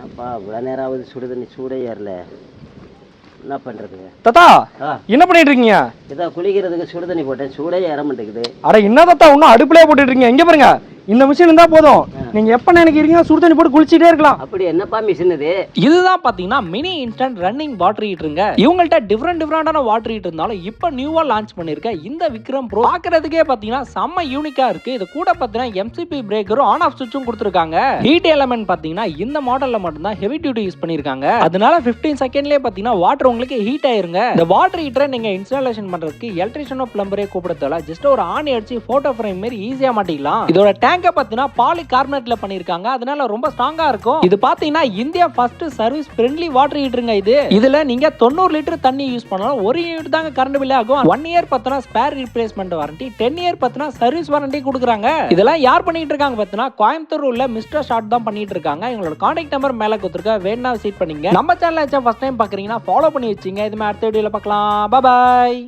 என்னப்பா இவ்வளோ நேரம் ஆகுது சுடு தண்ணி சூடே ஏறல, என்ன பண்ணுறது? தாத்தா என்ன பண்ணிட்டு இருக்கீங்க? இதை குளிக்கிறதுக்கு சுடு தண்ணி போட்டேன், சூடே ஏற மாட்டேங்குது. அட என்ன தாத்தா இன்னும் அடுப்புலயே போட்டுட்டு இருக்கீங்க? எங்க பாருங்க, இந்த மிஷின் இருந்தா போதும், நீங்க எப்ப நினைக்கிறீங்க சுடு தண்ணி போட்டு குளிச்சிட்டே இருக்கலாம். அப்படி என்னப்பா மிஷின் இது? இதுதான் பாத்தீங்கன்னா மினி இன்ஸ்டன்ட் ரன்னிங் வாட்டர் ஹீட்டருங்க. இவங்கள்ட்ட டிஃப்ரெண்டான வாட்டர் ஹீட்டர் இருந்தாலும் இப்போ நியூவா லான்ச் பண்ணிருக்க இந்த விக்ரம் ப்ரோ பாக்குறதுக்கே பாத்தீங்கன்னா செம்ம யூனிக்கா இருக்கு. இது கூட பாத்தீங்கன்னா எம்சிபி பிரேக்கரும் ஆன் ஆஃப் சுவிட்சும் கொடுத்துருக்காங்க. ஹீட் எலமெண்ட் பாத்தீங்கன்னா இந்த மாடல்ல மட்டும்தான் ஹெவி டியூட்டி யூஸ் பண்ணிருக்காங்க. அதனால 15 செகண்ட்லயே பாத்தீங்கன்னா வாட்டர் உங்களுக்கு ஹீட் ஆயிருங்க. இந்த வாட்டர் ஹீட்டரை நீங்க இன்ஸ்டாலேஷன் பண்றதுக்கு எலக்ட்ரிஷியனோ பிளம்பரே கூப்பிடல, ஜஸ்ட் ஒரு ஆணி அடிச்சு போட்டோ ஃப்ரேம் மாதிரி ஈஸியா மாட்டிக்கலாம். இதோட டேங்க பாத்தீங்கன்னா பாலிகார்பனேட்ல பண்ணிருக்காங்க, அதனால ரொம்ப ஸ்ட்ராங்கா இருக்கும். இது பாத்தீங்கன்னா India first service friendly water ஹீட்டருங்க. இதுல நீங்க 90 லிட்டர் தண்ணி யூஸ் பண்ணாலும் 1 யூனிட் தாங்க கரண்ட் பில் ஆகும். 1 இயர் பத்தினா ஸ்பேர் ரீப்ளேஸ்மெண்ட் வாரண்டி, 10 இயர் பத்தினா சர்வீஸ் வாரண்டி கொடுக்குறாங்க. இதெல்லாம் யார் பண்ணிட்டு இருக்காங்க பாத்தீங்கன்னா கோயம்புத்தூர் உள்ள மிஸ்டர் ஷாட் தான் பண்ணிட்டு இருக்காங்க. எங்களோட கான்டாக்ட் நம்பர் மேல கொடுத்துருக்க, வேணா விசிட் பண்ணீங்க. நம்ம சேனலை ஃபர்ஸ்ட் டைம் பாக்குறீங்கன்னா ஃபாலோ பண்ணி வச்சுங்க. இது மாதிரி அடுத்த வீடியோல பார்க்கலாம். பாய்.